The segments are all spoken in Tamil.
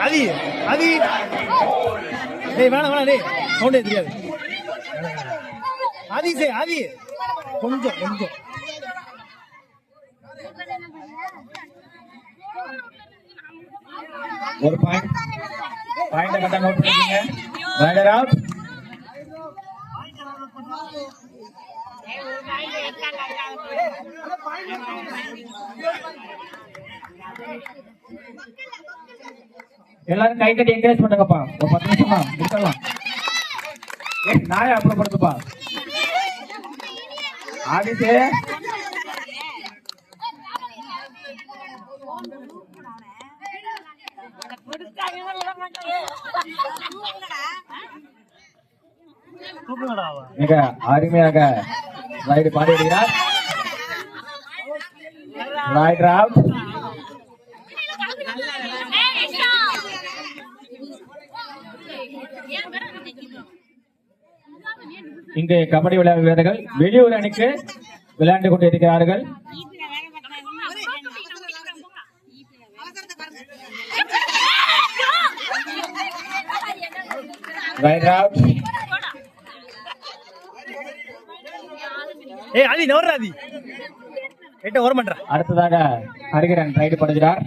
ஆதி ஆதி டேய் வேணாம் வேணாம் டேய் சவுண்டே தெரியாது. ஆதி சே ஆதி கொஞ்சம் கொஞ்சம் ஒரு பாயிண்ட் கரெக்டா நோட் பண்ணிக்கங்க. Rider out. எல்லாரும் கை கட்டி என்கரேஜ் பண்ணுங்கப்பா. ஒரு 10 நிமிஷம் தான் முடிக்கலாம். நாயை அப்புறப்படுத்துப்பா. ஆதிசே மிக அருமையாக ரைடு பாடி வருகிறார். Rider out. இங்கு கபடி விளையாட்டு வீரர்கள் வெளியூர் அணிக்கு விளையாண்டு கொண்டிருக்கிறார்கள். Rider out. ஏய் ஆதி நவர ஆதி ஏட்ட ஓர பண்ற. அடுத்ததாக ஹரிகரன் ரைடு படுகிறார்.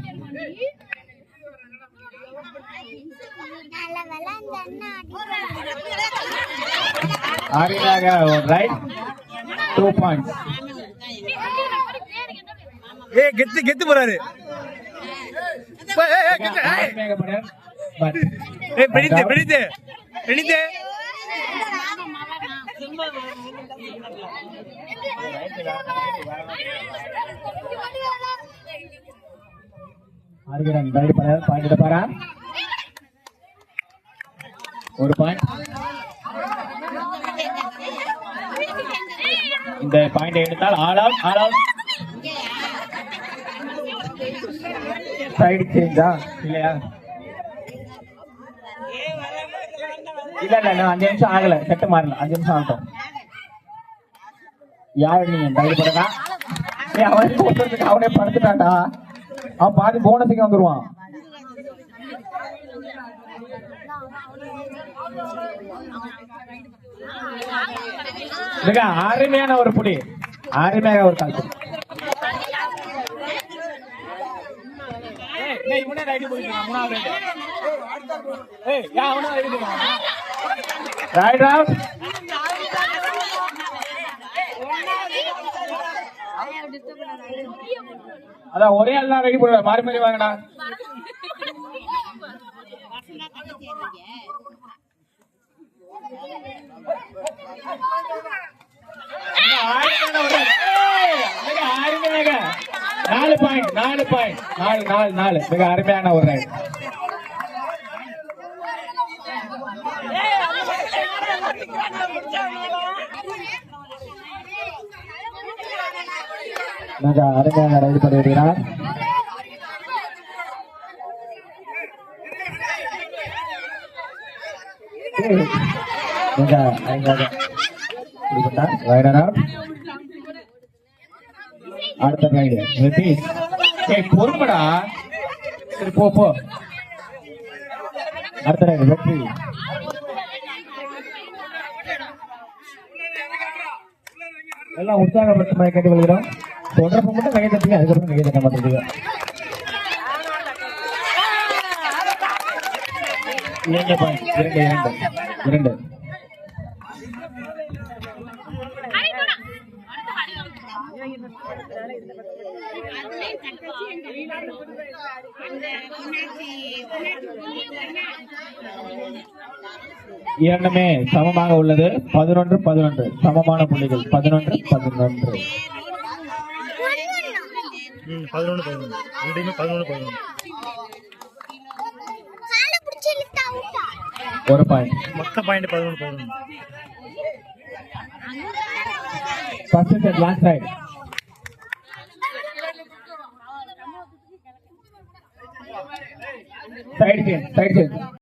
ஆரியாக ரைட் 2 பாயிண்ட். ஏய் கெத்து கெத்து போறாரு. ஏய் கெத்து ஏய் பிடித்து பிடித்து பிடித்து ஹரிகரன் ரைடு பண்ணார். பாயிண்ட் எடுப்பாரா? ஒரு பாயிண்ட். இந்த பாயிண்ட் எடுத்தால் all out. All out. Side சேஞ்சா இல்லையா? இல்ல இல்ல 5 நிமிஷம் ஆகல. செட்டு மாறல. 5 நிமிஷம் ஆகட்டும். யாரு நீங்க ரைடு பண்ணுறா? அவன் போட்டுறதுக்கு அவனே படுத்துட்டான்டா. அவன் பாதி போனஸுக்கு வந்துருவான். மிக அருமையான ஒரு புடி. அருமையாக ஒரு கால். Right out. அதான் ஒரே ஆள் தான் ரெடி போடுற. மாறி மாறி வாங்கடா. அருமையாக 4 பாயிண்ட். 4 பாயிண்ட். 4 மிக அருமையான ஒரு ரைட். மிக அருமையாக ரைடு பண்ணி வருகிறார். மிக அருமையாக ரைடர் அவுட். அடுத்த ரைடு ரிப்பீட். பொறுப்படா. சரி போ போ. அடுத்த ரைடு வெற்றி. எல்லாம் உற்சாகப்படுத்த கேட்டு வருகிறோம். தொடர்பு மட்டும் கையை தட்டுங்க. அதுக்கப்புறம் கையை தட்ட மாட்டேங்குது. 2 பாயிண்ட். 2 இரண்டுமே சமமாக உள்ளது. 11-11 சமமான புள்ளிகள். 11-11. 11-11 ஒரு பாயிண்ட். மொத்த point 11-11. First set last right. Side change.